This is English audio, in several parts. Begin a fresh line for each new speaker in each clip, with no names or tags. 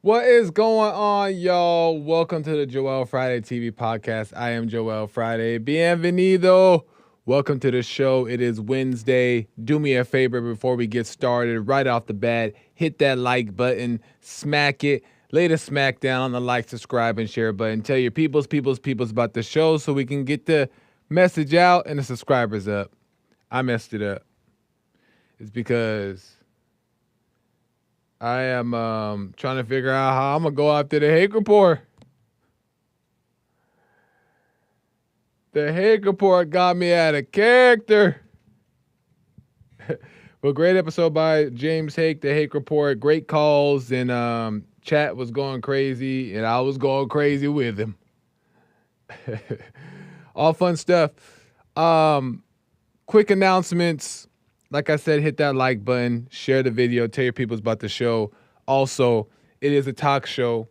What is going on, y'all? Welcome to the Joel Friday TV podcast. I am Joel Friday. Bienvenido. Welcome to the show. It is Wednesday. Do me a favor before we get started. Right off the bat, hit that like button, smack it, lay the smack down on the like, subscribe, and share button. Tell your peoples about the show so we can get the message out and the subscribers up. I messed it up. It's because I am trying to figure out how I'm going to go after the Hake Report. The Hake Report got me out of character. Well, great episode by James Hake, the Hake Report. Great calls, and chat was going crazy, and I was going crazy with him. All fun stuff. Quick announcements. Like I said, hit that like button, share the video, tell your people about the show. Also, it is a talk show,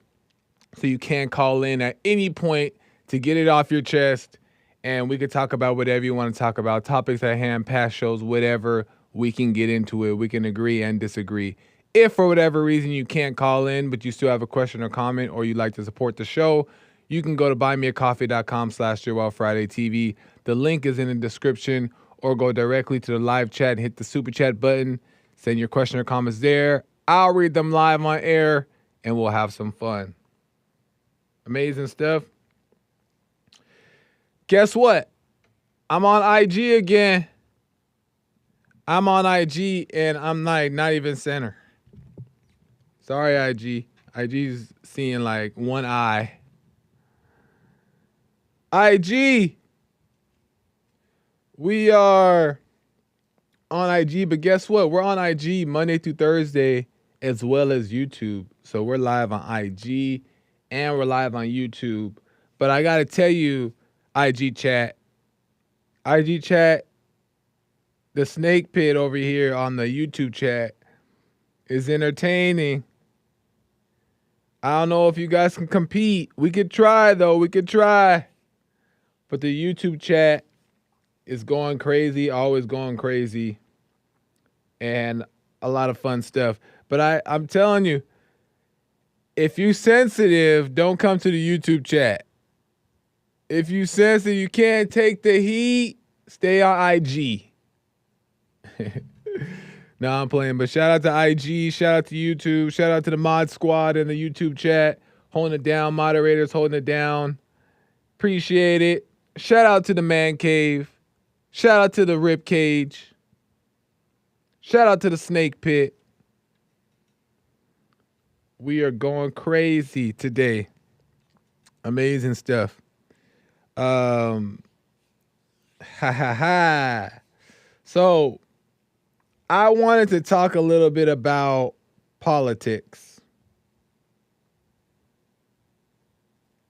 so you can call in at any point to get it off your chest, and we could talk about whatever you want to talk about, topics at hand, past shows, whatever. We can get into it. We can agree and disagree. If for whatever reason you can't call in, but you still have a question or comment, or you'd like to support the show, you can go to buymeacoffee.com/JoelFridayTV. The link is in the description, or go directly to the live chat and hit the super chat button. Send your question or comments there. I'll read them live on air, and we'll have some fun. Amazing stuff. Guess what? I'm on IG again. I'm on IG, and I'm not even center. Sorry, IG. IG's seeing like one eye. IG. We are on IG, but guess what? We're on IG Monday through Thursday as well as YouTube. So we're live on IG and we're live on YouTube. But I got to tell you, IG chat, the snake pit over here on the YouTube chat is entertaining. I don't know if you guys can compete. We could try, though. We could try. But the YouTube chat is going crazy, always going crazy, and a lot of fun stuff. But I'm telling you, if you sensitive, don't come to the YouTube chat. If you sensitive, you can't take the heat, stay on IG. No, I'm playing, but shout out to IG, shout out to YouTube, shout out to the mod squad and the YouTube chat, holding it down, moderators holding it down. Appreciate it. Shout out to the man cave. Shout out to the rib cage. Shout out to the snake pit. We are going crazy today. Amazing stuff. Ha ha ha. So I wanted to talk a little bit about politics.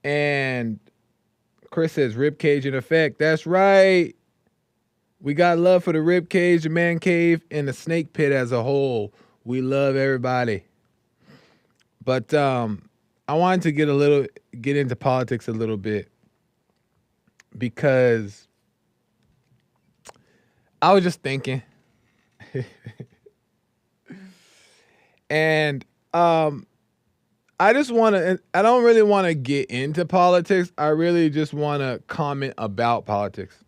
And Chris says rib cage in effect. That's right. We got love for the rib cage, the man cave, and the snake pit as a whole. We love everybody. But I wanted to get into politics a little bit because I was just thinking. And I don't really want to get into politics. I really just want to comment about politics.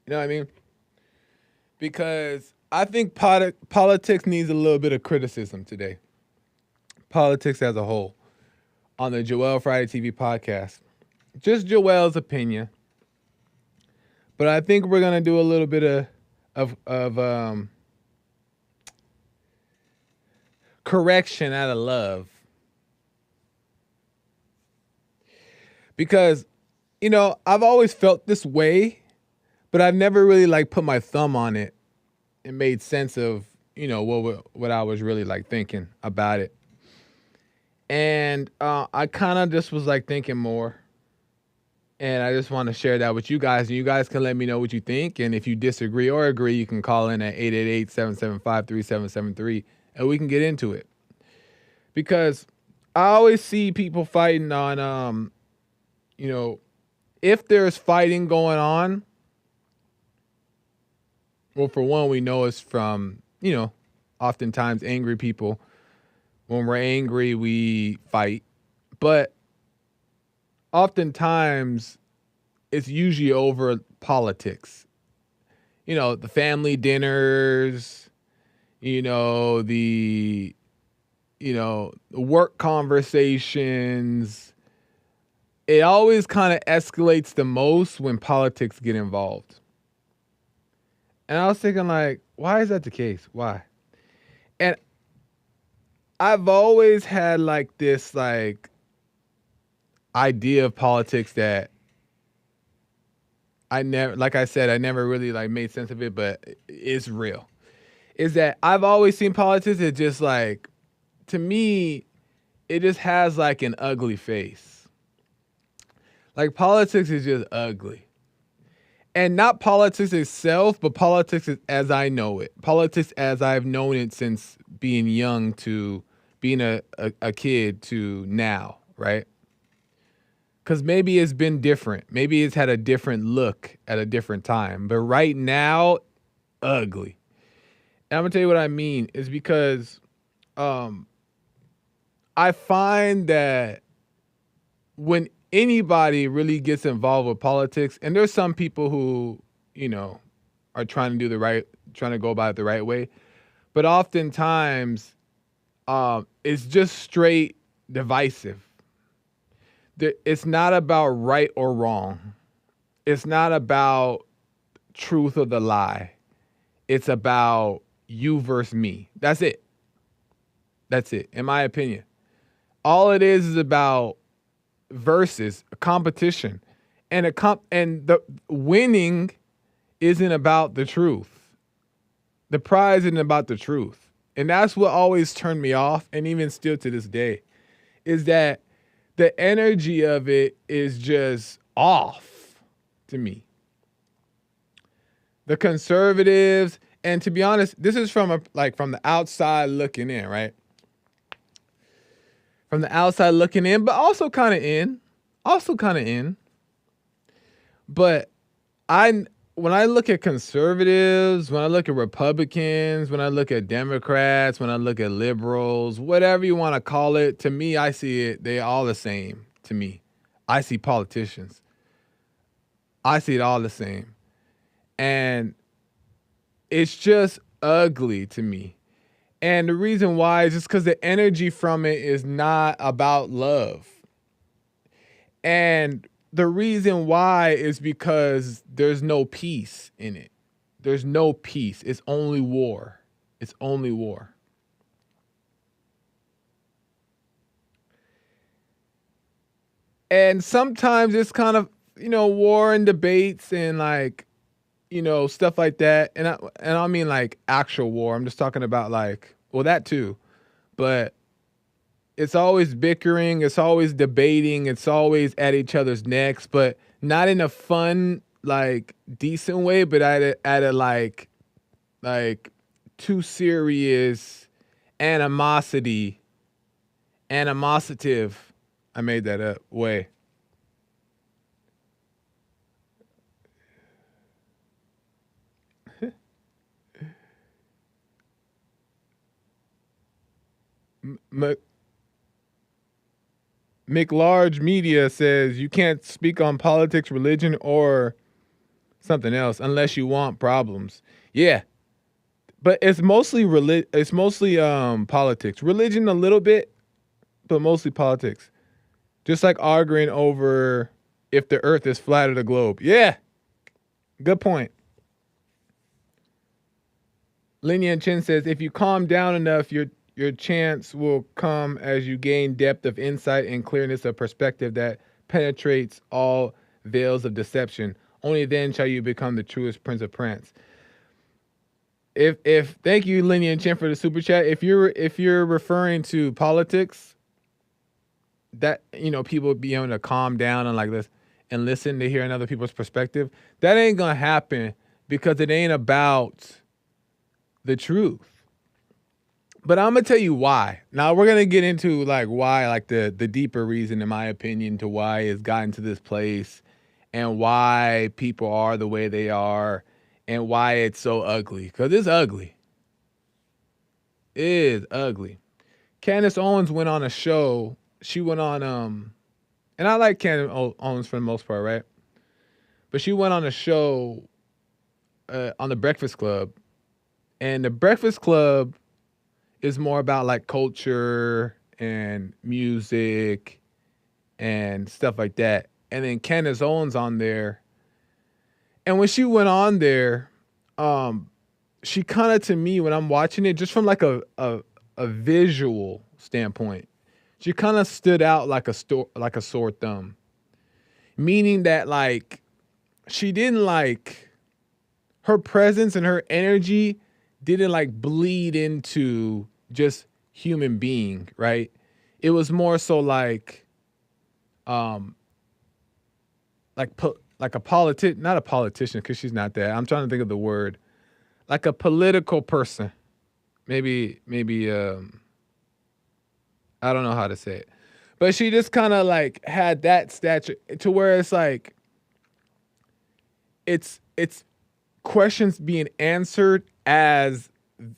You know what I mean? Because I think politics needs a little bit of criticism today. Politics as a whole. On the Joel Friday TV podcast. Just Joel's opinion. But I think we're going to do a little bit of correction out of love. Because, I've always felt this way, but I've never really put my thumb on it and made sense of, what I was really thinking about it. And I kind of just was thinking more. And I just want to share that with you guys. And you guys can let me know what you think. And if you disagree or agree, you can call in at 888-775-3773 and we can get into it. Because I always see people fighting on, if there's fighting going on, well, for one, we know it's from, Oftentimes, angry people, when we're angry, we fight. But oftentimes, it's usually over politics. The family dinners, the work conversations. It always kind of escalates the most when politics get involved. And I was thinking, like, why is that the case? Why? And I've always had like this like idea of politics that I never, like I said, I never really like made sense of it, but it's real. Is that I've always seen politics as just like, to me, it just has like an ugly face. Like politics is just ugly. And not politics itself, but politics as I know it. Politics as I've known it since being young to being a kid to now, right? Because maybe it's been different. Maybe it's had a different look at a different time. But right now, ugly. And I'm going to tell you what I mean. Is because I find that when anybody really gets involved with politics, and there's some people who, are trying to go about it the right way, but oftentimes it's just straight divisive. It's not about right or wrong. It's not about truth or the lie. It's about you versus me. That's it. That's it, in my opinion. All it is about versus a competition, and the winning isn't about the truth. The prize isn't about the truth, and that's what always turned me off, and even still to this day, is that the energy of it is just off to me. The conservatives, and to be honest, this is from the outside looking in, right? From the outside looking in, but also kind of in. But when I look at conservatives, when I look at Republicans, when I look at Democrats, when I look at liberals, whatever you want to call it, to me, I see it, they're all the same to me. I see politicians. I see it all the same. And it's just ugly to me. And the reason why is just because the energy from it is not about love. And the reason why is because there's no peace in it. There's no peace. It's only war. It's only war. And sometimes it's kind of, war and debates and like, stuff like that. And I mean like actual war. I'm just talking about like, well, that too. But it's always bickering, it's always debating, it's always at each other's necks, but not in a fun, like decent way, but at a like too serious animositive. I made that up way. McLarge Media says you can't speak on politics, religion, or something else unless you want problems. Yeah, but it's mostly politics, religion a little bit, but mostly politics. Just like arguing over if the Earth is flat or the globe. Yeah, good point. Linian Chen says if you calm down enough, your chance will come as you gain depth of insight and clearness of perspective that penetrates all veils of deception. Only then shall you become the truest Prince of Prance. If thank you, Linian Chen, for the super chat. If you're referring to politics, that people be able to calm down and like this and listen to hear another people's perspective, that ain't gonna happen because it ain't about the truth. But I'm gonna tell you why. Now we're gonna get into like why, like the deeper reason, in my opinion, to why it's gotten to this place, and why people are the way they are, and why it's so ugly. Because it's ugly. It is ugly. Candace Owens went on a show. She went on and I like Candace Owens for the most part, right? But she went on a show on the Breakfast Club, and the Breakfast Club is more about like culture and music and stuff like that. And then Candace Owens on there, and when she went on there, um, she kind of, to me, when I'm watching it, just from like a visual standpoint, she kind of stood out like like a sore thumb. Meaning that like she didn't like, her presence and her energy didn't like bleed into just human being, right? It was more so um like a not a politician, because she's not that. I'm trying to think of the word. Like a political person. Maybe I don't know how to say it. But she just kind of like had that stature to where it's like it's questions being answered as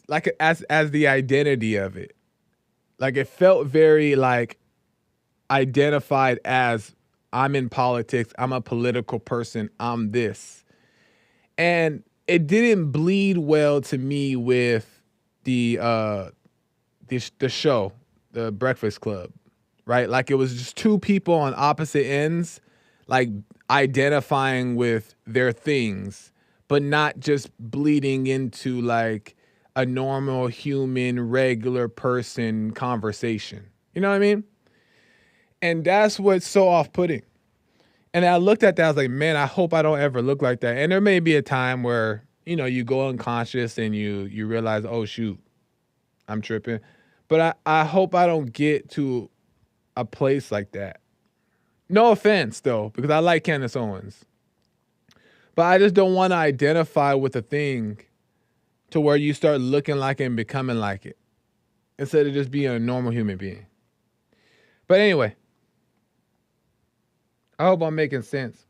like as the identity of it. Like it felt very like identified as, I'm in politics, I'm a political person, I'm this. And it didn't bleed well to me with the show, the Breakfast Club, right? Like it was just two people on opposite ends, like identifying with their things, but not just bleeding into like a normal human, regular person conversation. You know what I mean? And that's what's so off-putting. And I looked at that, I was like, man, I hope I don't ever look like that. And there may be a time where, you know, you go unconscious and you realize, oh shoot, I'm tripping. But I hope I don't get to a place like that. No offense though, because I like Candace Owens. But I just don't want to identify with a thing to where you start looking like it and becoming like it, instead of just being a normal human being. But anyway, I hope I'm making sense.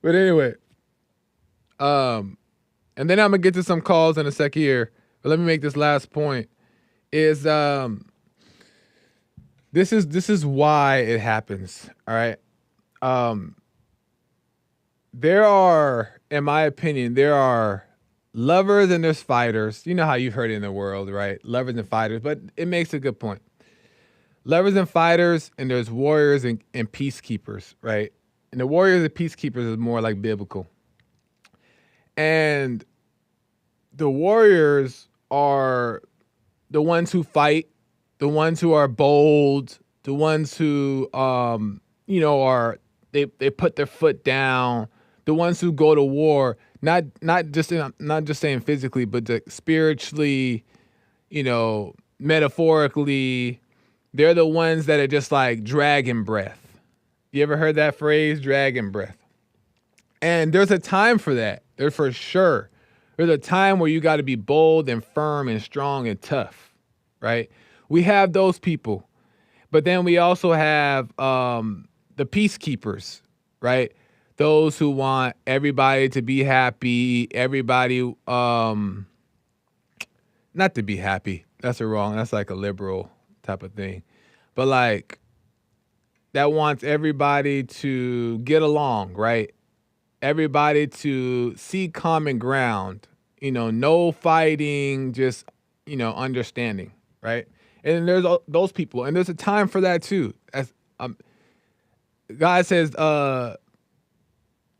But anyway, and then I'm gonna get to some calls in a second here. But let me make this last point. Is this is why it happens. All right. Um, there are, in my opinion, there are lovers and there's fighters. You know how you've heard it in the world, right? Lovers and fighters, but it makes a good point. Lovers and fighters, and there's warriors and peacekeepers, right? And the warriors and peacekeepers is more like biblical. And the warriors are the ones who fight, the ones who are bold, the ones who are they put their foot down, the ones who go to war, not just saying physically, but spiritually, metaphorically. They're the ones that are just like dragon breath. You ever heard that phrase, dragon breath? And there's a time for that. There's for sure. There's a time where you got to be bold and firm and strong and tough, right? We have those people. But then we also have the peacekeepers, right? Those who want everybody to be happy, everybody, not to be happy. That's like a liberal type of thing. But like, that wants everybody to get along, right? Everybody to see common ground, no fighting, just, understanding, right? And there's those people, and there's a time for that too. As God says, the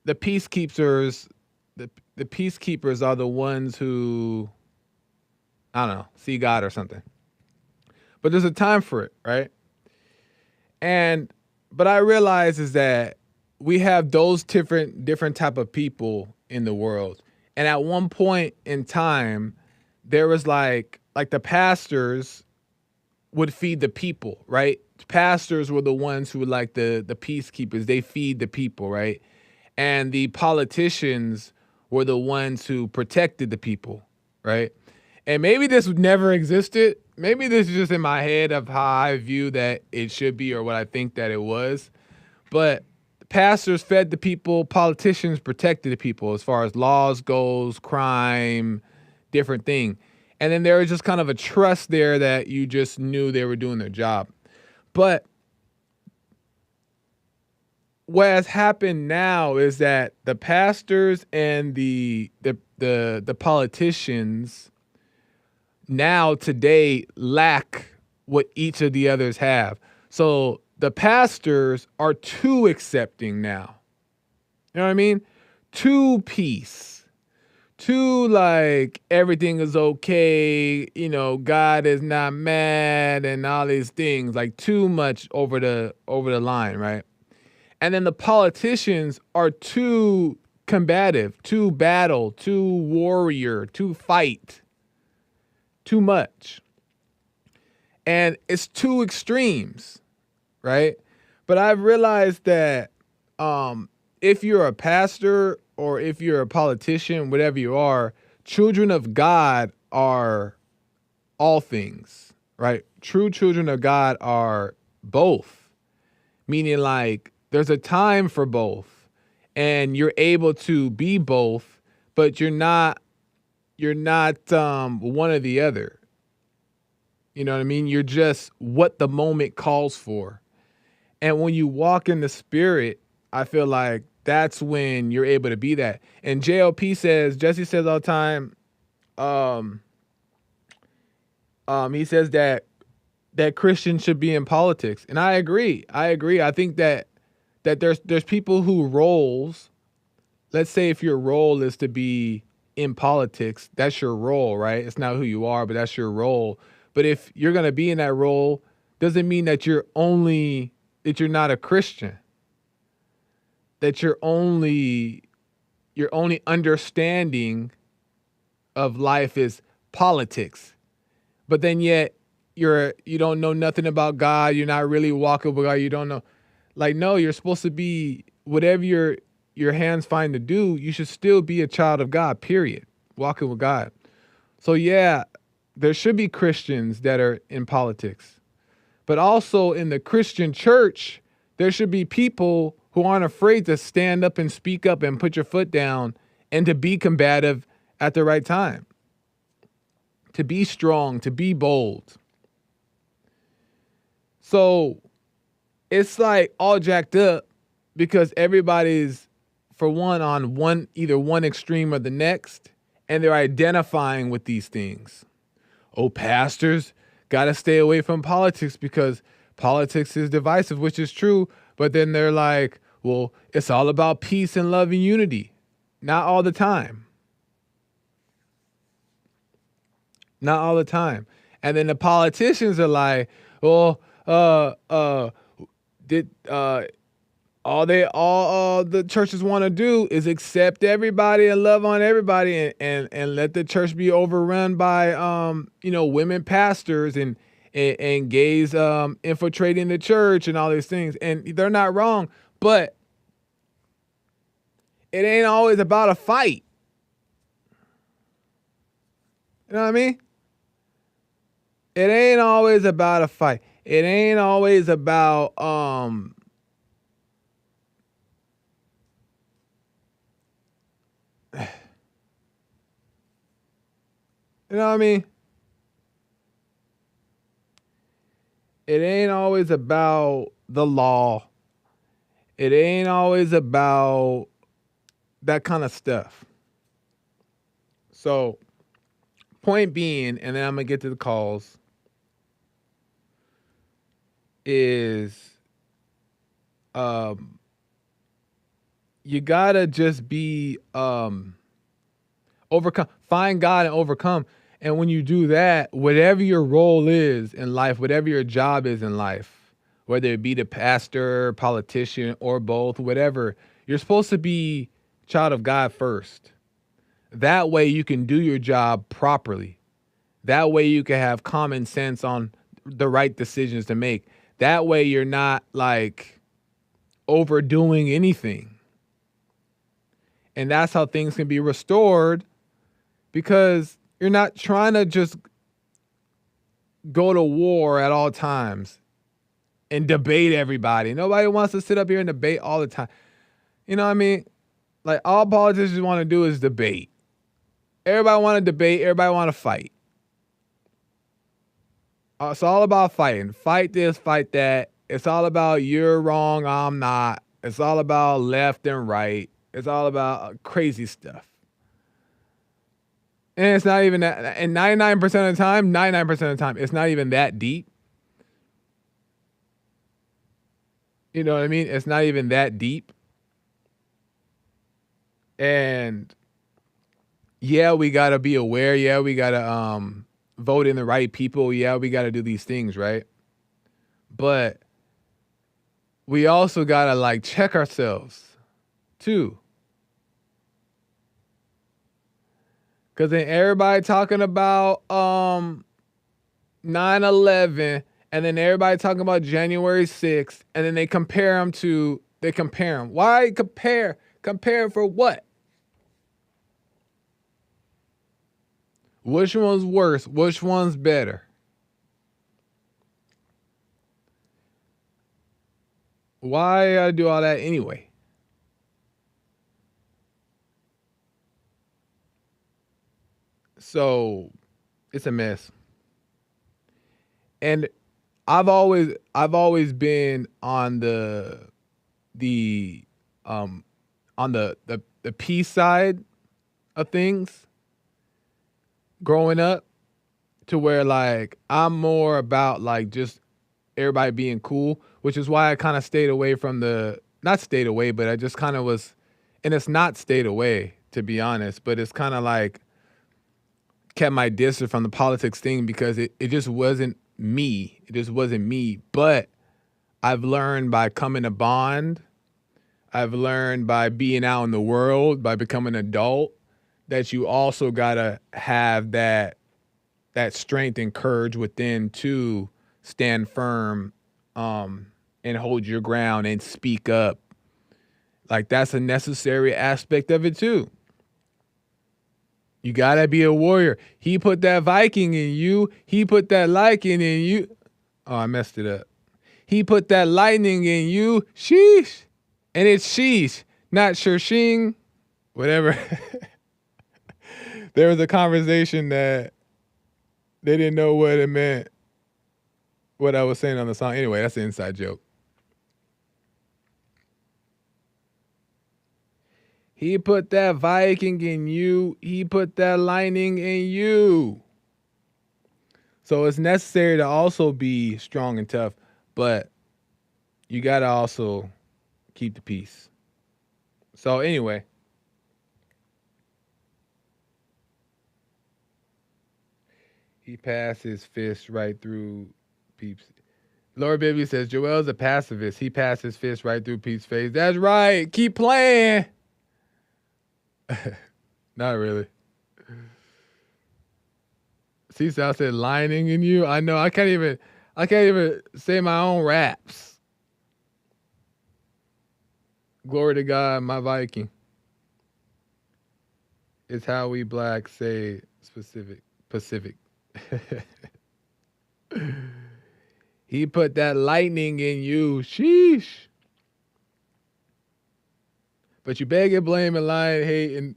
peacekeepers, the peacekeepers are the ones who, I don't know, see God or something. But there's a time for it, right? But I realize is that we have those different type of people in the world. And at one point in time, there was like the pastors would feed the people, right? Pastors were the ones who were like the peacekeepers. They feed the people, right? And the politicians were the ones who protected the people, right? And maybe this never existed, maybe this is just in my head of how I view that it should be or what I think that it was. But pastors fed the people, politicians protected the people as far as laws goes, crime, different thing. And then there was just kind of a trust there that you just knew they were doing their job. But what has happened now is that the pastors and the politicians now today lack what each of the others have. So the pastors are too accepting now. You know what I mean? Too peace. Too like everything is okay, you know, God is not mad and all these things, like too much over the line, right? And then the politicians are too combative, too battle, too warrior, too fight, too much. And it's two extremes, right? But I've realized that if you're a pastor or if you're a politician, whatever you are, children of God are all things, right? True children of God are both, meaning like there's a time for both and you're able to be both, but you're not one or the other. You know what I mean? You're just what the moment calls for. And when you walk in the spirit, I feel like that's when you're able to be that. And Jesse says all the time, he says that Christians should be in politics. And I agree. I think that there's people who roles, let's say if your role is to be in politics, that's your role, right? It's not who you are, but that's your role. But if you're going to be in that role, doesn't mean that you're not a Christian. That your only understanding of life is politics. But then yet you don't know nothing about God, you're not really walking with God, you don't know. Like, no, you're supposed to be whatever your hands find to do, you should still be a child of God, period. Walking with God. So yeah, there should be Christians that are in politics. But also in the Christian church, there should be people who aren't afraid to stand up and speak up and put your foot down and to be combative at the right time. To be strong, to be bold. So it's like all jacked up because everybody's, for one, on either one extreme or the next, and they're identifying with these things. Oh, pastors got to stay away from politics because politics is divisive, which is true. But then they're like, well, it's all about peace and love and unity. Not all the time. Not all the time. And then the politicians are like, well, all the churches want to do is accept everybody and love on everybody and let the church be overrun by women pastors and gays infiltrating the church and all these things. And they're not wrong, but it ain't always about a fight. You know what I mean? It ain't always about a fight. It ain't always about you know what I mean? It ain't always about the law. It ain't always about that kind of stuff. So, point being, and then I'm going to get to the calls, is you got to just be overcome, find God and overcome. And when you do that, whatever your role is in life, whatever your job is in life, whether it be the pastor, politician, or both, whatever, you're supposed to be child of God first. That way you can do your job properly. That way you can have common sense on the right decisions to make. That way you're not like overdoing anything. And that's how things can be restored, because you're not trying to just go to war at all times and debate everybody. Nobody wants to sit up here and debate all the time. You know what I mean? Like, all politicians want to do is debate. Everybody want to debate. Everybody want to fight. It's all about fighting. Fight this, fight that. It's all about you're wrong, I'm not. It's all about left and right. It's all about crazy stuff. And it's not even that. And 99% of the time, 99% of the time, it's not even that deep. You know what I mean? It's not even that deep. And yeah, we got to be aware. Yeah, we got to vote in the right people. Yeah, we got to do these things, right? But we also got to like check ourselves too. Cause then everybody talking about 9/11, and then everybody talking about January 6th, and then they compare them. Why compare? Compare for what? Which one's worse? Which one's better? Why I do all that anyway? So it's a mess. And I've always been on the on the peace side of things growing up, to where like I'm more about like just everybody being cool, which is why I kind of stayed away from not stayed away, but I just kind of was, and it's not stayed away to be honest, but it's kind of like kept my distance from the politics thing because it just wasn't me. It just wasn't me. But I've learned by coming to bond, I've learned by being out in the world, by becoming an adult, that you also gotta have that strength and courage within to stand firm, and hold your ground and speak up. Like that's a necessary aspect of it too. You gotta be a warrior. He put that Viking in you. He put that liking in you. Oh, I messed it up. He put that lightning in you. Sheesh. And it's sheesh, not shirshing. Whatever. There was a conversation that they didn't know what it meant, what I was saying on the song. Anyway, that's an inside joke. He put that Viking in you. He put that lightning in you. So it's necessary to also be strong and tough, but you got to also keep the peace. So anyway, he passed his fist right through Peeps. Lord Baby says Joel's a pacifist. He passed his fist right through Peeps' face. That's right. Keep playing. Not really. C-South said lining in you. I know. I can't even say my own raps. Glory to God, my Viking. It's how we blacks say Pacific. He put that lightning in you. Sheesh. But you better get blame and lie and hate and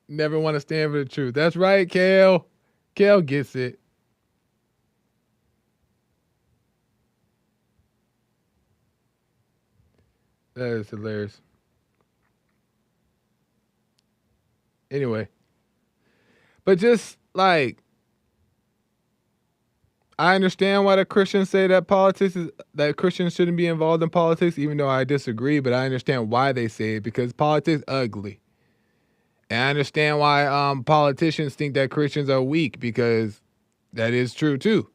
never want to stand for the truth. That's right, Kale. Kale gets it. That is hilarious. Anyway, but just like I understand why the Christians say that Christians shouldn't be involved in politics, even though I disagree. But I understand why they say it, because politics ugly, and I understand why politicians think that Christians are weak, because that is true too.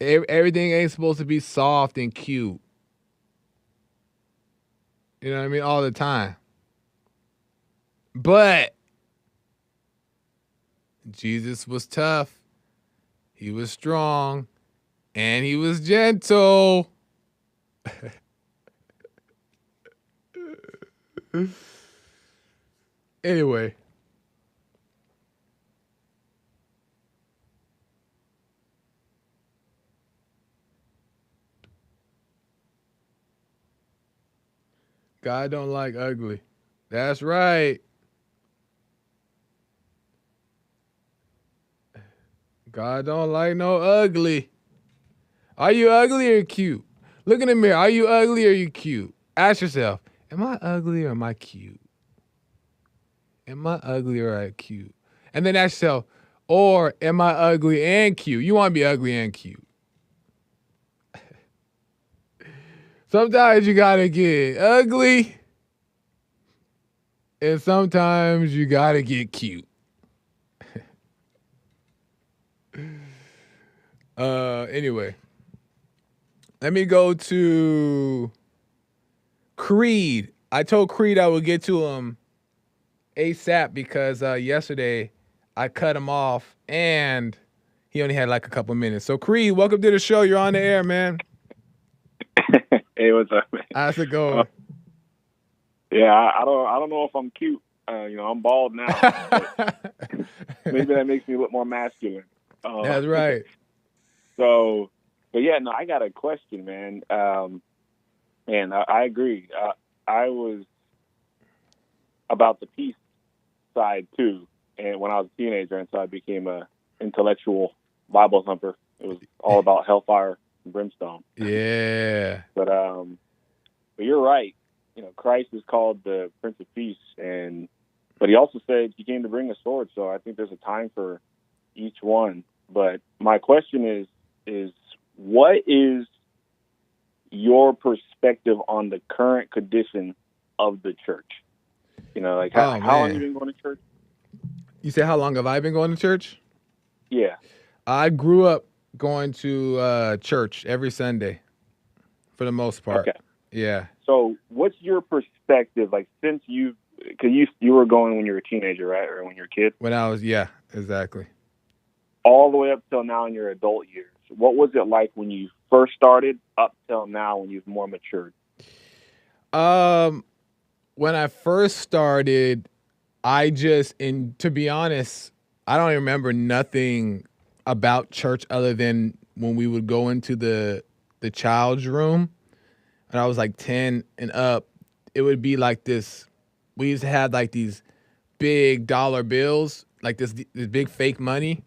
Everything ain't supposed to be soft and cute. You know what I mean? All the time. But Jesus was tough. He was strong. And he was gentle. Anyway. God don't like ugly. That's right. God don't like no ugly. Are you ugly or cute? Look in the mirror. Are you ugly or you cute? Ask yourself, am I ugly or am I cute? Am I ugly or am I cute? And then ask yourself, or am I ugly and cute? You want to be ugly and cute. Sometimes you gotta get ugly, and sometimes you gotta get cute. Anyway, let me go to Creed. I told Creed I would get to him ASAP because yesterday I cut him off and he only had like a couple minutes. So Creed, welcome to the show. You're on the air, man.
Hey, what's up, man?
How's it going?
Yeah, I don't know if I'm cute. I'm bald now. Maybe that makes me look more masculine.
That's right.
So, but yeah, no, I got a question, man. And I agree. I was about the peace side too, and when I was a teenager, and so I became a intellectual Bible thumper. It was all about hellfire and brimstone.
Yeah.
But you're right. Christ is called the Prince of Peace, but he also said he came to bring a sword. So I think there's a time for each one. But my question is what is your perspective on the current condition of the church? How long have you been going to church?
You say, how long have I been going to church?
Yeah.
I grew up going to church every Sunday for the most part.
Okay.
Yeah.
So what's your perspective, since because you were going when you were a teenager, right? Or when you were a kid?
When I was, yeah, exactly.
All the way up till now in your adult years. What was it like when you first started up till now when you've more matured?
When I first started, to be honest, I don't remember nothing about church other than when we would go into the child's room and I was like 10 and up. It would be like this. We used to have like these big dollar bills, like this big fake money.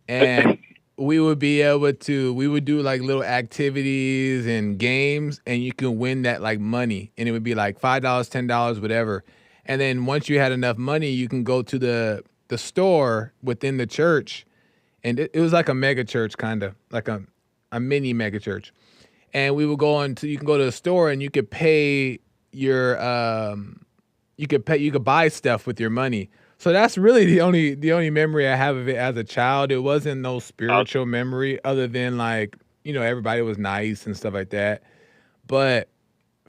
And we would do like little activities and games, and you can win that like money. And it would be like $5, $10, whatever. And then once you had enough money, you can go to the store within the church. And it was like a mega church, kind of like a mini mega church. And we would you can go to the store and you could pay your, you could buy stuff with your money. So that's really the only memory I have of it as a child. It wasn't no spiritual memory other than like, everybody was nice and stuff like that. But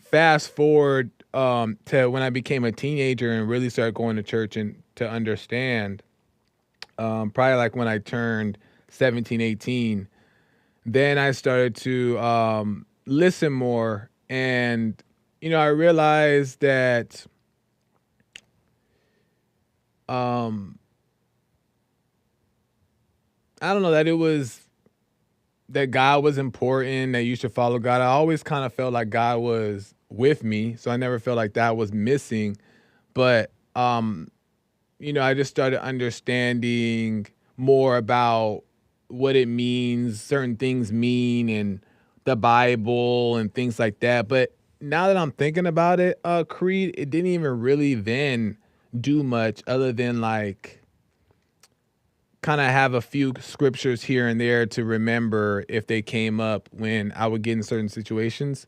fast forward to when I became a teenager and really started going to church and to understand, probably like when I turned 17, 18, then I started to listen more. And, I realized that I don't know, that God was important, that you should follow God. I always kind of felt like God was with me, so I never felt like that was missing. But I just started understanding more about what it means, certain things mean, and the Bible and things like that. But now that I'm thinking about it, Creed, it didn't even really then do much other than like kind of have a few scriptures here and there to remember if they came up when I would get in certain situations.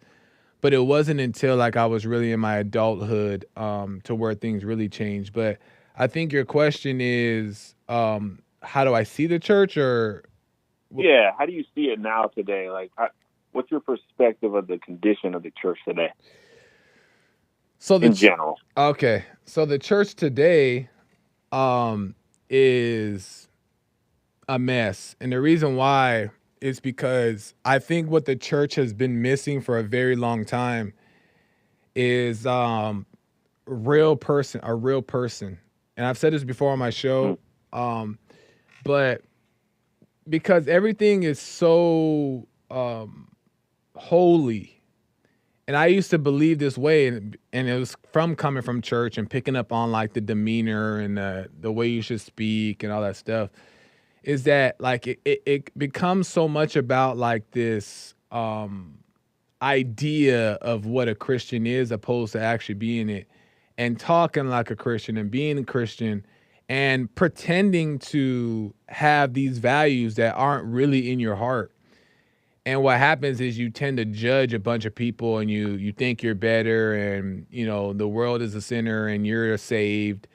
But it wasn't until like I was really in my adulthood to where things really changed. But I think your question is, how do I see the church, or?
Yeah, how do you see it now today? What's your perspective of the condition of the church today? In general.
Okay, so the church today is a mess. And the reason why is because I think what the church has been missing for a very long time is a real person. And I've said this before on my show, but because everything is so holy And I used to believe this way, and it was from coming from church and picking up on like the demeanor and the way you should speak and all that stuff. Is that like it becomes so much about like this idea of what a Christian is opposed to actually being it and talking like a Christian and being a Christian and pretending to have these values that aren't really in your heart. And what happens is you tend to judge a bunch of people and you think you're better and you know the world is a sinner and you're saved.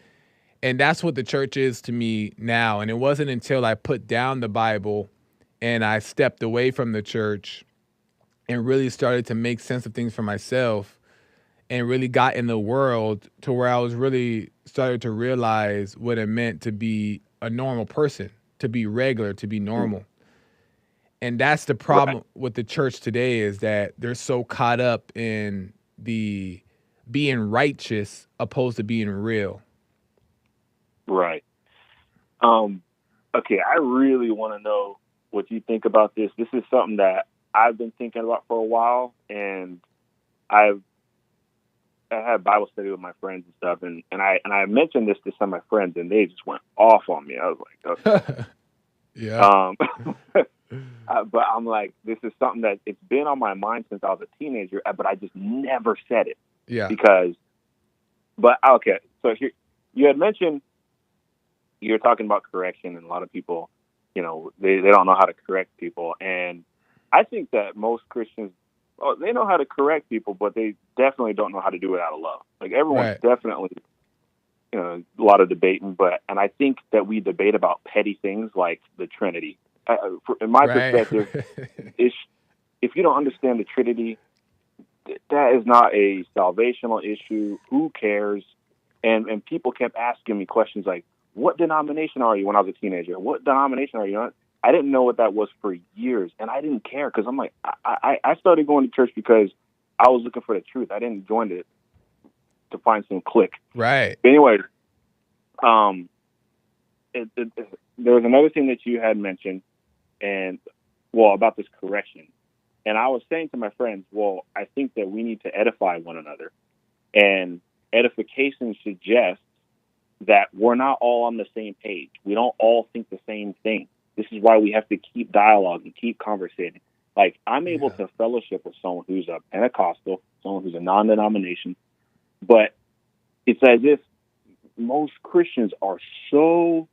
And that's what the church is to me now. And it wasn't until I put down the Bible and I stepped away from the church and really started to make sense of things for myself and really got in the world to where I was really started to realize what it meant to be a normal person, to be regular, to be normal. And that's the
Right.
problem with the church today is that they're so caught up in the being righteous opposed to being real.
Right. Okay, I really want to know what you think about this. This is something that I've been thinking about for a while, and I've I had Bible study with my friends and stuff, and I mentioned this to some of my friends, and they just went off on me. I was like, okay.
Yeah.
But I'm like, this is something that it's been on my mind since I was a teenager, but I just never said it
Yeah.
because. But okay, so here you had mentioned you're talking about correction, and a lot of people, they don't know how to correct people, and I think that most Christians, they know how to correct people, but they definitely don't know how to do it out of love. Like everyone's
Right.
definitely, a lot of debating, and I think that we debate about petty things like the Trinity. In my
Right.
perspective, is if you don't understand the Trinity, that is not a salvational issue. Who cares? And people kept asking me questions like, "What denomination are you?" When I was a teenager, "What denomination are you?" I didn't know what that was for years, and I didn't care because I'm like, I started going to church because I was looking for the truth. I didn't join it to find some click.
Right.
But anyway, um, there was another thing that you had mentioned, and about this correction. And I was saying to my friends, well, I think that we need to edify one another. And edification suggests that we're not all on the same page. We don't all think the same thing. This is why we have to keep dialogue and keep conversating. Like, I'm able to fellowship with someone who's a Pentecostal, someone who's a non-denomination, but it's as if most Christians are so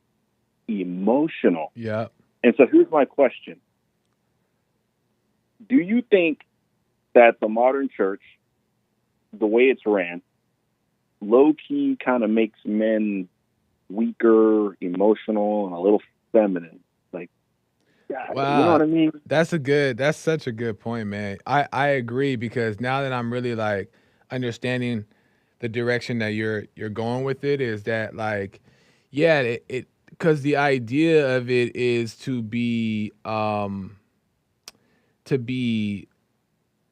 emotional.
Yeah.
And so here's my question. Do you think that the modern church, the way it's ran, low-key kind of makes men weaker, emotional, and a little feminine? Like, you know
Wow.
what I mean?
That's such a good point, man. I agree because now that I'm really like understanding the direction that you're going with it is that like yeah, it because the idea of it is to be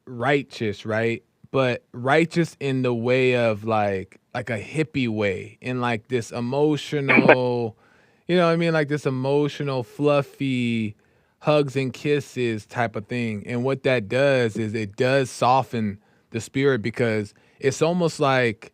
righteous, right? But righteous in the way of like a hippie way, in like this emotional, you know what I mean? Like this emotional, fluffy hugs and kisses type of thing. And what that does is it does soften the spirit because it's almost like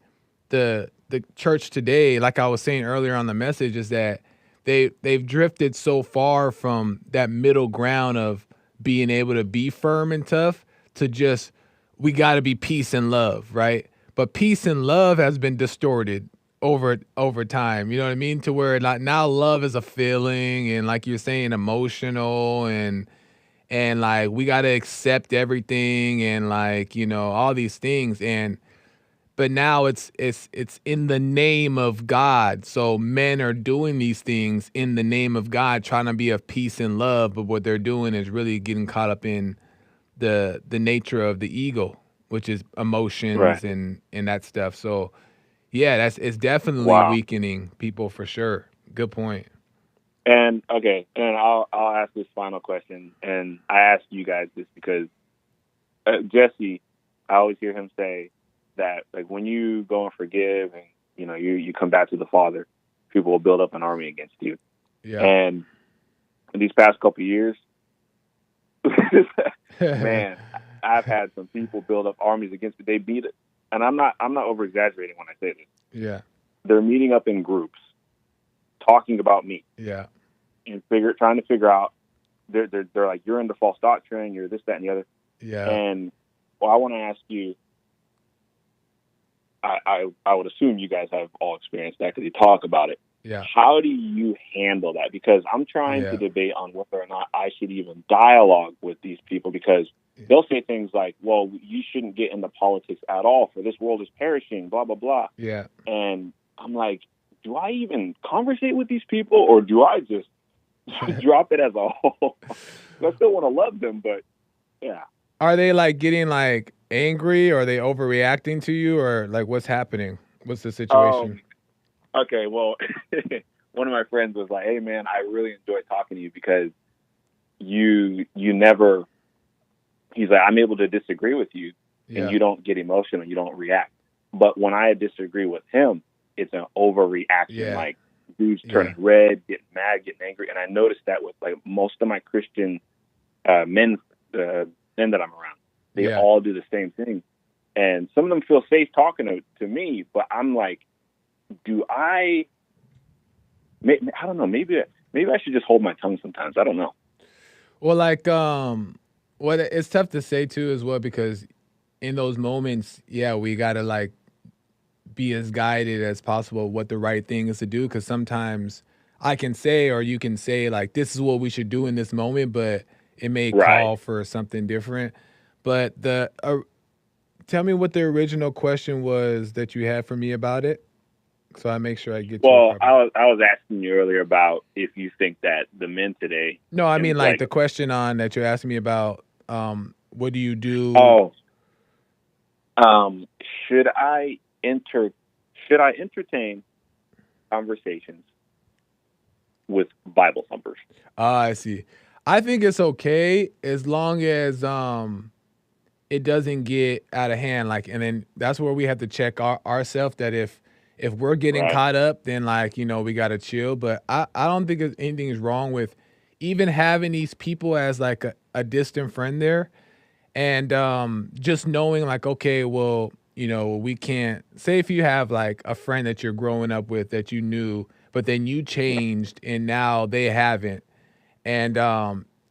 the church today, like I was saying earlier on the message, is that they've drifted so far from that middle ground of being able to be firm and tough to just we got to be peace and love, right? But peace and love has been distorted over time. You know what I mean? To where like now love is a feeling and like you're saying emotional and like we got to accept everything and like all these things and but now it's in the name of God. So men are doing these things in the name of God, trying to be of peace and love, but what they're doing is really getting caught up in the nature of the ego, which is
Right.
emotions and that stuff. So yeah, it's definitely
Wow.
weakening people for sure. Good point.
And okay, and I'll ask this final question, and I ask you guys this because Jesse, I always hear him say that like when you go and forgive and you come back to the Father, people will build up an army against you.
Yeah.
And in these past couple of years, man, I've had some people build up armies against me. They beat it, and I'm not over exaggerating when I say this.
Yeah.
They're meeting up in groups, talking about me,
Yeah.
and trying to figure out. They're like, you're into false doctrine, you're this, that, and the other.
Yeah.
And well, I want to ask you. I would assume you guys have all experienced that because you talk about it.
Yeah.
How do you handle that? Because I'm trying to
Yeah.
debate on whether or not I should even dialogue with these people because they'll say things like, well, you shouldn't get into politics at all, for this world is perishing, blah, blah, blah.
Yeah.
And I'm like, do I even conversate with these people or do I just drop it as a whole? I still want to love them, but yeah.
Are they like getting like angry, or are they overreacting to you, or like what's happening? What's the situation?
Okay, well, one of my friends was like, "Hey, man, I really enjoy talking to you because you never." He's like, "I'm able to disagree with you, and you don't get emotional, you don't react. But when I disagree with him, it's an overreaction.
Yeah.
Like dudes turning red, getting mad, getting angry. And I noticed that with like most of my Christian men that I'm around, they all do the same thing. And some of them feel safe talking to me, but I'm like, I don't know. Maybe I should just hold my tongue sometimes. I don't know.
Well, like, what it's tough to say too as well because in those moments, yeah, we gotta like be as guided as possible what the right thing is to do. Because sometimes I can say, or you can say, like, this is what we should do in this moment, but it may call for something different. But tell me what the original question was that you had for me about it, so I make sure I get to it
Well,
properly.
I was asking you earlier about if you think that the men today,
No, I mean
and
like
like,
the question on that you're asking me about. What do you do?
oh, should I entertain conversations with Bible thumpers?
I see. I think it's okay as long as it doesn't get out of hand. Like, and then that's where we have to check ourselves that if we're getting
Right.
caught up, then like, we gotta chill. But I don't think anything is wrong with even having these people as like a distant friend there. And just knowing like, okay, well, we can't say if you have like a friend that you're growing up with that you knew, but then you changed and now they haven't. And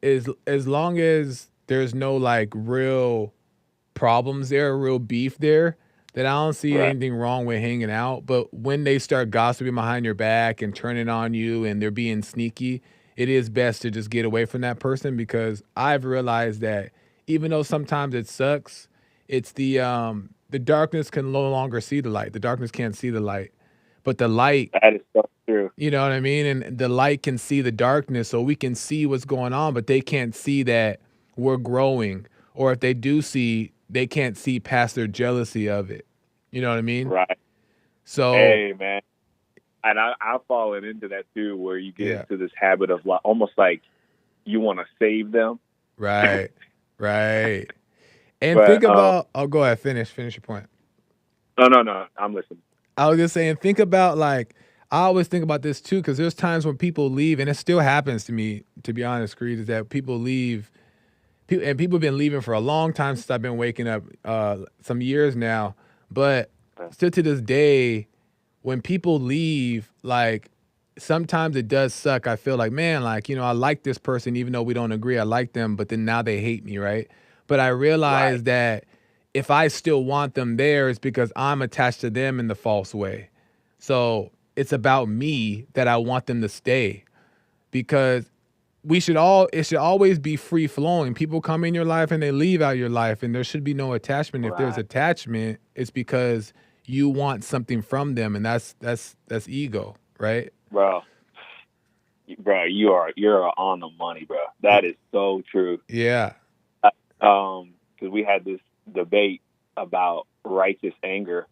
as long as there's no like real problems there, real beef there, then I don't see
Right.
anything wrong with hanging out. But when they start gossiping behind your back and turning on you and they're being sneaky, it is best to just get away from that person because I've realized that even though sometimes it sucks, it's the darkness can no longer see the light. The darkness can't see the light. But the light,
That is so true.
you know what I mean? And the light can see the darkness, so we can see what's going on, but they can't see that we're growing. Or if they do see, they can't see past their jealousy of it. You know what I mean?
Right.
So,
Hey, man. And I've fallen into that too, where you get
yeah.
into this habit of like, almost like you want to save them.
Right. Right. And
But
think about, oh, go ahead, finish your point.
no, I'm listening.
I was just saying, think about like, I always think about this too, because there's times when people leave, and it still happens to me, to be honest, Creed, is that people leave, and people have been leaving for a long time since I've been waking up, some years now. But still to this day, when people leave, like sometimes it does suck. I feel like, man, like, I like this person, even though we don't agree, I like them, but then now they hate me, right? But I realize that if I still want them there, it's because I'm attached to them in the false way. So it's about me that I want them to stay because it should always be free flowing. People come in your life and they leave out your life, and there should be no attachment. If there's
Right.
attachment, it's because you want something from them, and that's ego, right?
Bro, you're on the money, bro. That is so true.
Yeah.
Because we had this debate about righteous anger,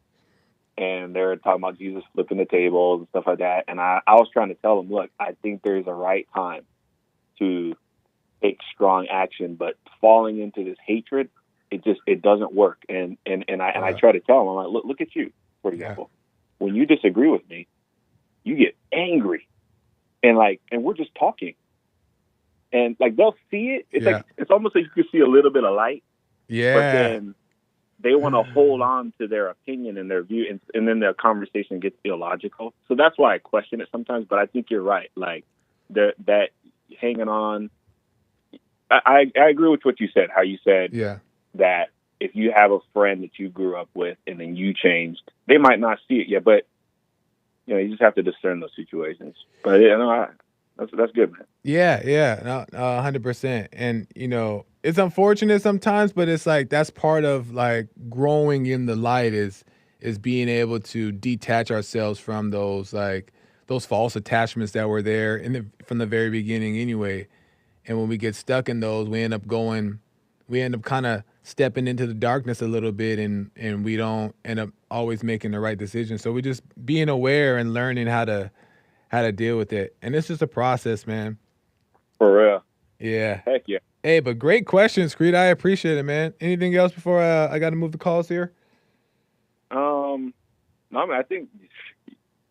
and they were talking about Jesus flipping the tables and stuff like that. And I was trying to tell them, look, I think there's a right time to take strong action, but falling into this hatred, it doesn't work. And I try to tell them, I'm like, look at you, for example. When you disagree with me, you get angry, and we're just talking, and like they'll see it. It's like it's almost like you can see a little bit of light, but
Yeah.
then they want to hold on to their opinion and their view, and then the conversation gets illogical. So that's why I question it sometimes. But I think you're right. Like that hanging on. I agree with what you said. How you said
Yeah.
that if you have a friend that you grew up with and then you changed, they might not see it yet, but you just have to discern those situations. But that's good, man.
Yeah, yeah, no, 100%. And it's unfortunate sometimes, but it's like that's part of like growing in the light is being able to detach ourselves from those false attachments that were there from the very beginning anyway. And when we get stuck in those, we end up kind of stepping into the darkness a little bit, and we don't end up always making the right decision. So we just being aware and learning how to deal with it. And it's just a process, man.
For real.
Yeah.
Heck yeah.
Hey, but great questions, Creed. I appreciate it, man. Anything else before I got to move the calls here?
No, man, I think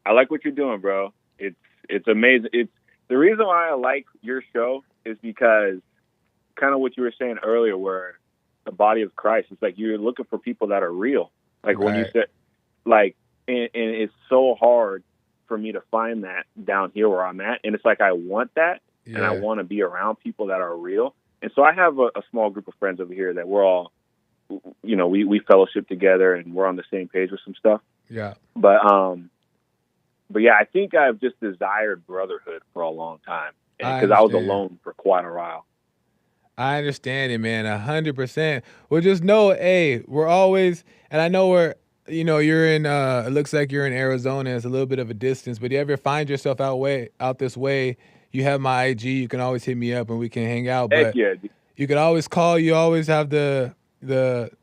I like what you're doing, bro. It's amazing. It's the reason why I like your show is because kind of what you were saying earlier, where the body of Christ, it's like you're looking for people that are real. Like when you
Right.
said, like, and it's so hard for me to find that down here where I'm at, and it's like I want that, and I
Yeah.
want to be around people that are real. And so I have a small group of friends over here that we're all, we fellowship together and we're on the same page with some stuff.
Yeah.
But yeah, I think I've just desired brotherhood for a long time
I
because I was
understand.
alone for quite a while.
I understand it, man. 100%. Well, just know, hey, we're always, and I know you're in. It looks like you're in Arizona. It's a little bit of a distance, but if you ever find yourself out this way, you have my IG. You can always hit me up and we can hang out.
Heck
But
yeah,
you can always call. You always have the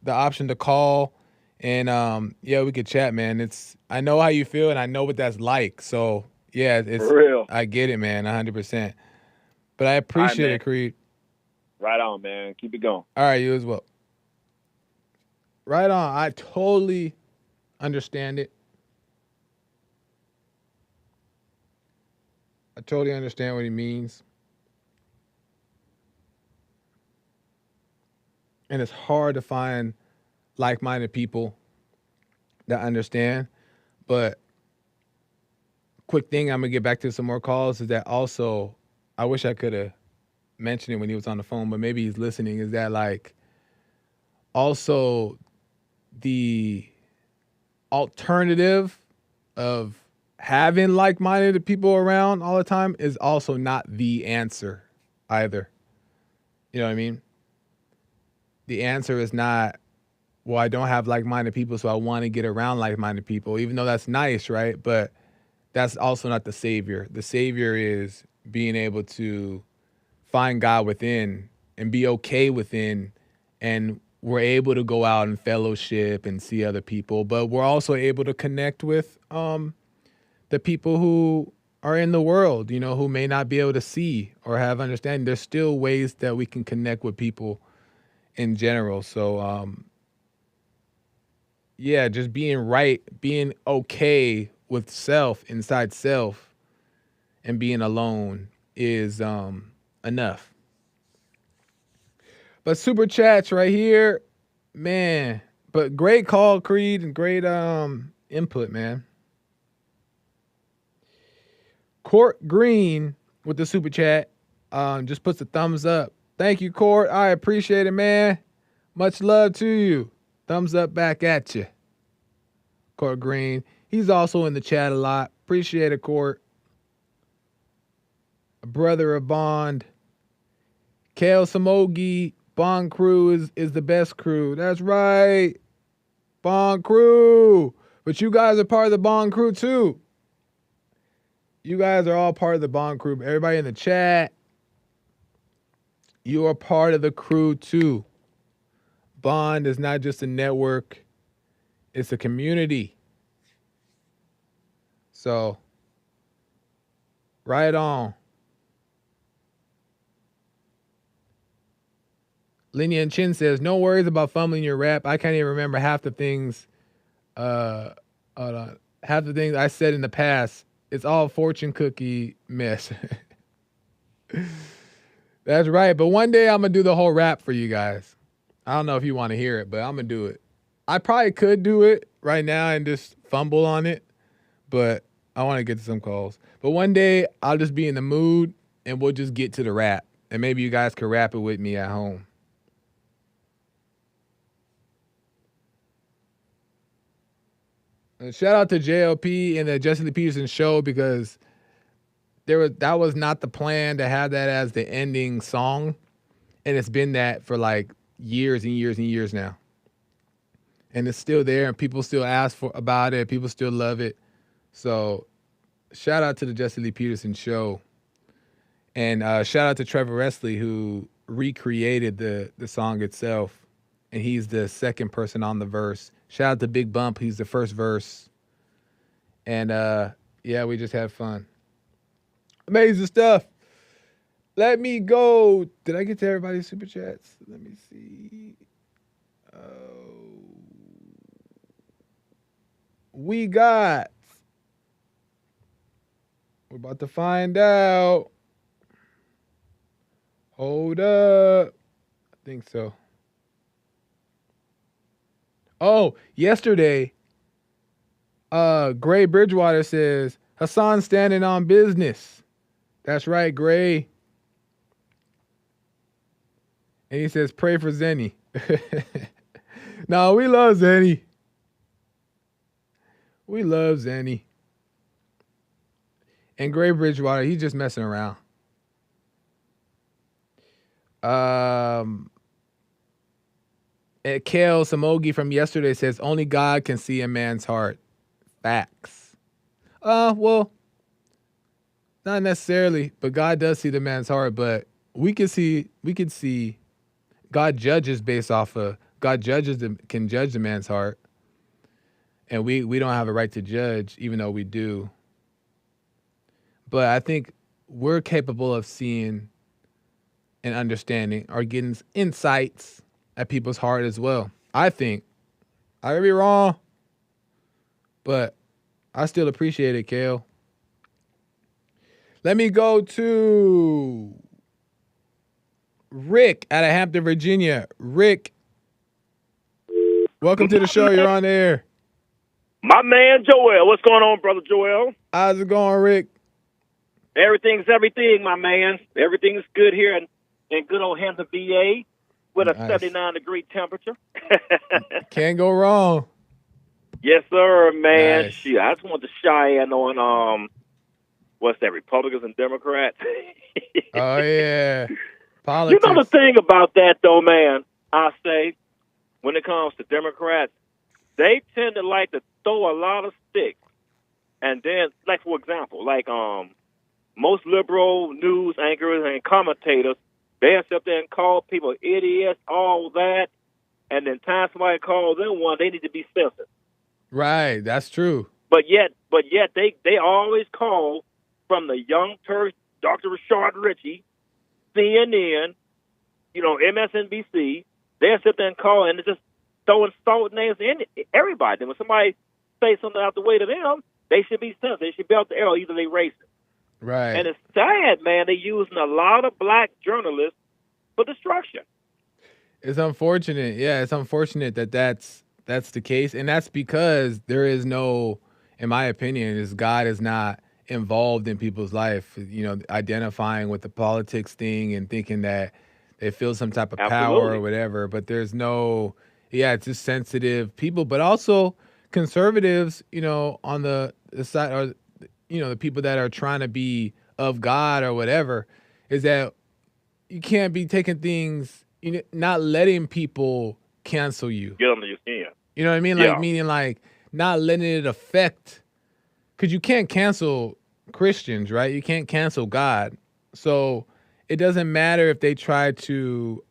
option to call, and yeah, we could chat, man. I know how you feel, and I know what that's like. So yeah,
for real.
I get it, man, 100%. But I
All right,
appreciate
man.
it, Creed.
Right on, man. Keep it going.
All right, you as well. Right on. I totally understand it. I totally understand what he means, and it's hard to find like-minded people that understand. But quick thing, I'm gonna get back to some more calls. Is that also? I wish I could have mentioned it when he was on the phone, but maybe he's listening. Is that like also the alternative of having like-minded people around all the time is also not the answer either. You know what I mean? The answer is not, well, I don't have like-minded people, so I want to get around like-minded people, even though that's nice, right? But that's also not the savior. The savior is being able to find God within and be okay within, and we're able to go out and fellowship and see other people, but we're also able to connect with the people who are in the world, who may not be able to see or have understanding. There's still ways that we can connect with people in general. So yeah, just being right, being okay with self, inside self, and being alone is enough. But super chats right here, man. But great call, Creed, and great input, man. Court Green with the super chat just puts a thumbs up. Thank you, Court. I appreciate it, man. Much love to you. Thumbs up back at you, Court Green. He's also in the chat a lot. Appreciate it, Court. A brother of Bond. Kale Samogi, Bond crew is the best crew. That's right. Bond crew. But you guys are part of the Bond crew too. You guys are all part of the Bond crew. Everybody in the chat, you are part of the crew too. Bond is not just a network, it's a community. So, right on. Linian Chin says, no worries about fumbling your rap. I can't even remember half the things hold on. Half the things I said in the past. It's all fortune cookie mess. That's right. But one day I'm gonna do the whole rap for you guys. I don't know if you want to hear it, but I'm gonna do it. I probably could do it right now and just fumble on it, but I want to get to some calls. But one day I'll just be in the mood and we'll just get to the rap, and maybe you guys could rap it with me at home. And shout out to JLP and the Jesse Lee Peterson show, because that was not the plan to have that as the ending song, and it's been that for like years and years and years now, and it's still there, and people still ask for about it. People still love it. So shout out to the Jesse Lee Peterson show, and shout out to Trevor Wesley, who recreated the song itself, and he's the second person on the verse. Shout out to Big Bump, he's the first verse, and yeah, we just had fun. Amazing stuff. Let me go. Did I get to everybody's super chats? Let me see. We got. We're about to find out. Hold up. I think so. Oh, yesterday, Gray Bridgewater says Hassan standing on business. That's right, Gray. And he says, pray for Zenny. No, we love Zenny. We love Zenny. And Gray Bridgewater, he's just messing around. And Kale Samogi from yesterday says, only God can see a man's heart. Facts. Well, not necessarily, but God does see the man's heart. But we could see God judges based off of can judge the man's heart, and we don't have a right to judge, even though we do. But I think we're capable of seeing and understanding or getting insights at people's heart as well. I think I could be wrong, but I still appreciate it, Kale. Let me go to Rick out of Hampton, Virginia. Rick, welcome to the show. You're on air.
My man Joel. What's going on, brother Joel?
How's it going, Rick?
Everything's everything, my man. Everything's good here in good old Hampton, VA, with a 79-degree temperature.
Can't go wrong.
Yes, sir, man.
Nice.
Shoot, I just want to chime on what's that, Republicans and Democrats?
Oh yeah. Politics.
You know the thing about that, though, man, I say, when it comes to Democrats, they tend to like to throw a lot of sticks. And then, like, for example, like most liberal news anchors and commentators, they'll sit there and call people idiots, all that. And then time somebody calls them one, they need to be censored.
Right, that's true.
But yet they always call from the Young Turks, Dr. Rashard Ritchie, CNN, MSNBC. They'll sit there and call, and they're just throwing salt names in everybody. And when somebody say something out the way to them, they should be censored. They should be out the arrow. Either they racist.
Right.
And it's sad, man. They're using a lot of black journalists for destruction.
It's unfortunate. Yeah, it's unfortunate that's the case, and that's because there is no, in my opinion, God is not involved in people's life. Identifying with the politics thing and thinking that they feel some type of power or whatever. But there's no. Yeah, it's just sensitive people, but also conservatives. On the side, or the people that are trying to be of God or whatever, is that you can't be taking things. Not letting people cancel you.
Get under your skin.
You know what I mean? Like, meaning like not letting it affect, because you can't cancel Christians, right? You can't cancel God. So it doesn't matter if they try to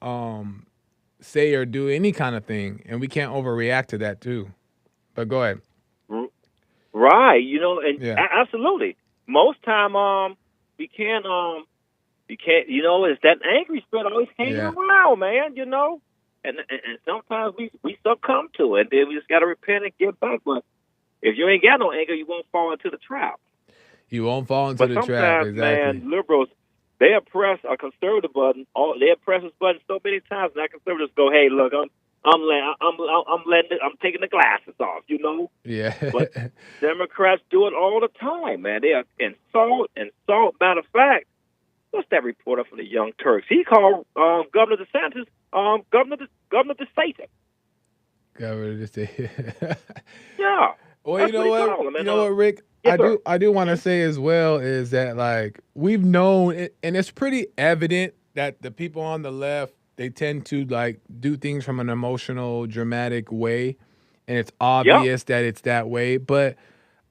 say or do any kind of thing, and we can't overreact to that too. But go ahead.
Right. Absolutely. Most time, we can't, it's that angry spirit always hanging around, man, And sometimes we succumb to it. Then we just got to repent and get back. But if you ain't got no anger, you won't fall into the trap.
You won't fall into the trap, exactly.
Man, liberals, They press a conservative button. They press this button so many times, and that conservatives go, "Hey, look, I'm taking the glasses off," you know.
Yeah.
But Democrats do it all the time, man. They are insult. Matter of fact, what's that reporter from the Young Turks? He called Governor DeSantis Governor to Satan.
Governor DeSantis.
Yeah.
Well, you know what? You know what, Rick?
Yes,
I do want to say as well is that like we've known, and it's pretty evident that the people on the left, they tend to like do things from an emotional, dramatic way, and it's obvious that it's that way. But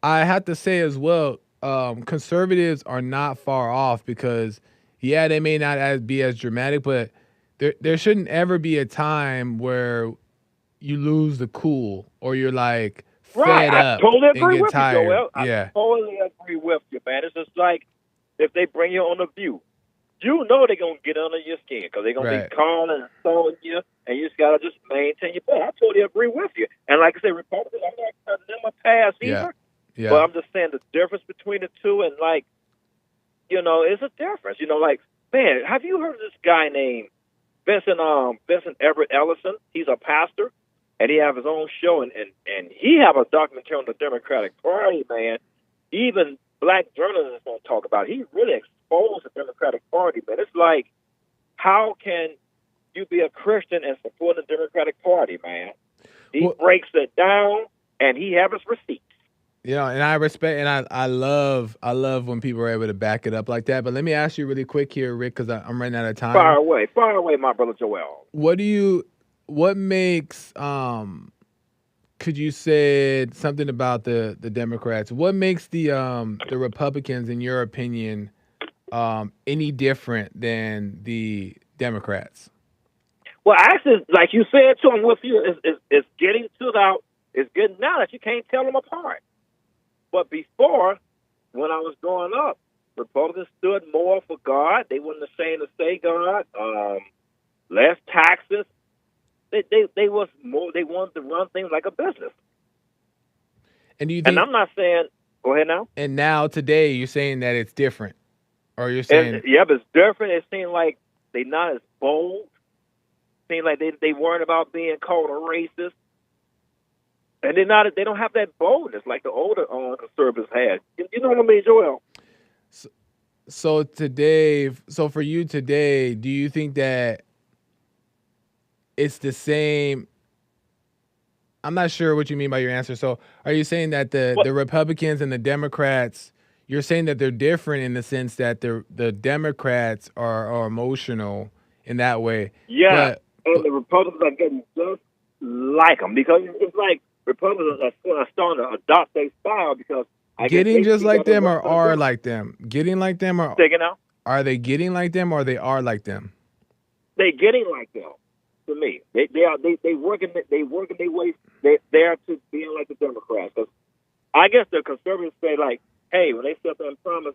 I have to say as well, conservatives are not far off because yeah, they may not be as dramatic, but there shouldn't ever be a time where you lose the cool or you're like fed up
I totally
and
agree
get
with
tired.
you, Joel.
Yeah.
I totally agree with you, man. It's just like if they bring you on The View, you know they're going to get under your skin because they're going to be calling and insulting you, and you just got to just maintain your point. I totally agree with you. And like I said, Republicans, I'm not cutting them a pass either.
Yeah.
But I'm just saying the difference between the two, and like, you know, it's a difference. You know, like, man, have you heard of this guy named Vincent Everett Ellison? He's a pastor, and he have his own show, and he have a documentary on the Democratic Party, man. Even black journalists don't talk about it. He really exposed the Democratic Party, man. It's like, how can you be a Christian and support the Democratic Party, man? He breaks it down, and he has his receipts.
You know, and I respect and I love when people are able to back it up like that. But let me ask you really quick here, Rick, because I'm running out of time.
Fire away, my brother Joel.
What makes could you said something about the Democrats? What makes the Republicans, in your opinion, any different than the Democrats?
Well, actually, like you said to him with you, it's getting it's good now that you can't tell them apart. But before, when I was growing up, Republicans stood more for God. They weren't ashamed to say God. Less taxes. They was more. They wanted to run things like a business.
And do you think?
And I'm not saying. Go ahead now.
And now today, you're saying that it's different, or you're saying?
Yeah, but it's different. It seems like they're not as bold. It seems like they weren't about being called a racist. And they don't have that boldness like the older conservatives had. You know what I mean, Joel?
So today, for you today, do you think that it's the same? I'm not sure what you mean by your answer. So are you saying that the Republicans and the Democrats, you're saying that they're different in the sense that the Democrats are emotional in that way?
Yeah, and the Republicans are getting just like them because it's like, Republicans are starting to adopt their style because
getting just like them or are like them. Getting like them or are they getting like them or they are like them?
They getting like them. To me, they working their way. They are to being like the Democrats. Cause I guess the conservatives say like, hey, when they sit there and promise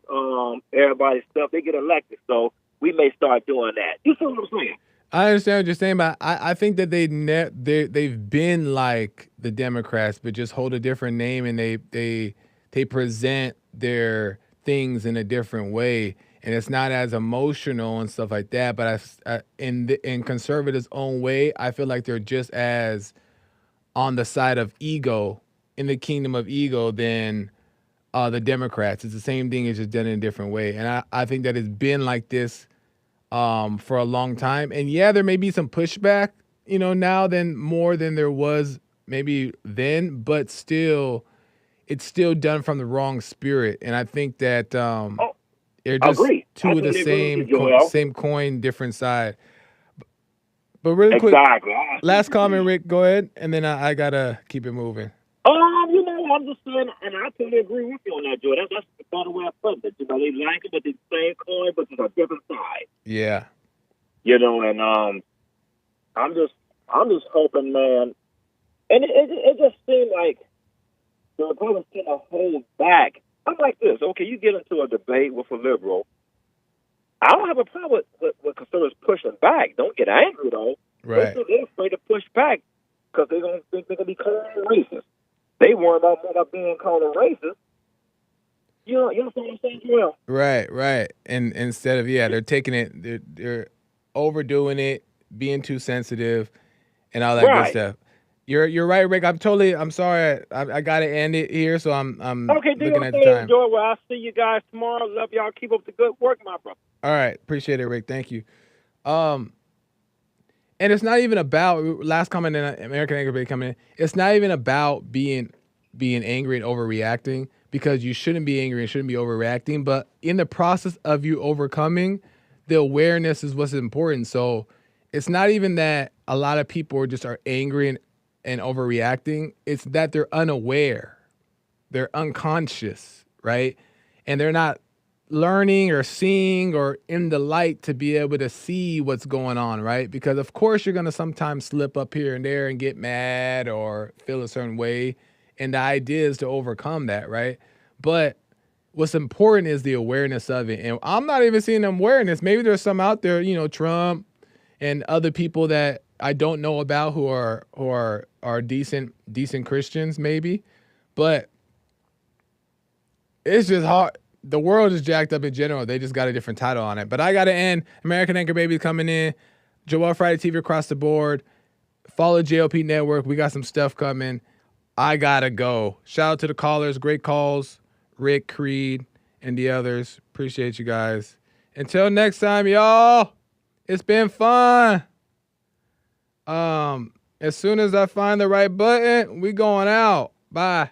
everybody stuff, they get elected. So we may start doing that. You see what I'm saying?
I understand what you're saying, but I think that they've been like the Democrats, but just hold a different name, and they present their things in a different way, and it's not as emotional and stuff like that. But in conservatives' own way, I feel like they're just as on the side of ego, in the kingdom of ego, than the Democrats. It's the same thing, it's just done in a different way, and I think that it's been like this for a long time. And yeah, there may be some pushback, now more than there was maybe then, but still, it's still done from the wrong spirit. And I think that they're just two of the same coin, different side. But really quick, last comment, Rick, go ahead, and then I gotta keep it moving.
I'm just saying, and I totally agree with you on that, Joe. That's the better way I put it. They like it, but it's the same coin, but it's a different side.
Yeah.
And I'm just hoping, man. And it just seemed like the Republicans kind of hold back. I'm like this. Okay, you get into a debate with a liberal. I don't have a problem with conservatives pushing back. Don't get angry though.
Right.
They're afraid to push back because they're gonna think they're gonna be called racist. They worry about being called a racist. You understand what I'm saying, Joel?
Right. And instead of they're taking it, they're overdoing it, being too sensitive, and all that good
Right.
stuff. You're right, Rick. I'm sorry. I gotta end it here, so I'm
Okay, do
looking
your
at the
thing,
time.
Joel. Well, I'll see you guys tomorrow. Love y'all. Keep up the good work, my brother.
All right, appreciate it, Rick. Thank you. Um, and it's not even about last comment in American Anger Bay coming in. It's not even about being angry and overreacting, because you shouldn't be angry and shouldn't be overreacting. But in the process of you overcoming, the awareness is what's important. So it's not even that a lot of people are angry and overreacting. It's that they're unaware, they're unconscious, right? And they're not learning or seeing or in the light to be able to see what's going on, right? Because of course you're going to sometimes slip up here and there and get mad or feel a certain way. And the idea is to overcome that, right? But what's important is the awareness of it. And I'm not even seeing awareness. Maybe there's some out there, Trump and other people that I don't know about who are decent Christians, maybe. But it's just hard. The world is jacked up in general. They just got a different title on it. But I got to end. American Anchor Baby coming in. Joel Friday TV across the board. Follow JLP Network. We got some stuff coming. I got to go. Shout out to the callers. Great calls. Rick, Creed, and the others. Appreciate you guys. Until next time, y'all. It's been fun. As soon as I find the right button, we going out. Bye.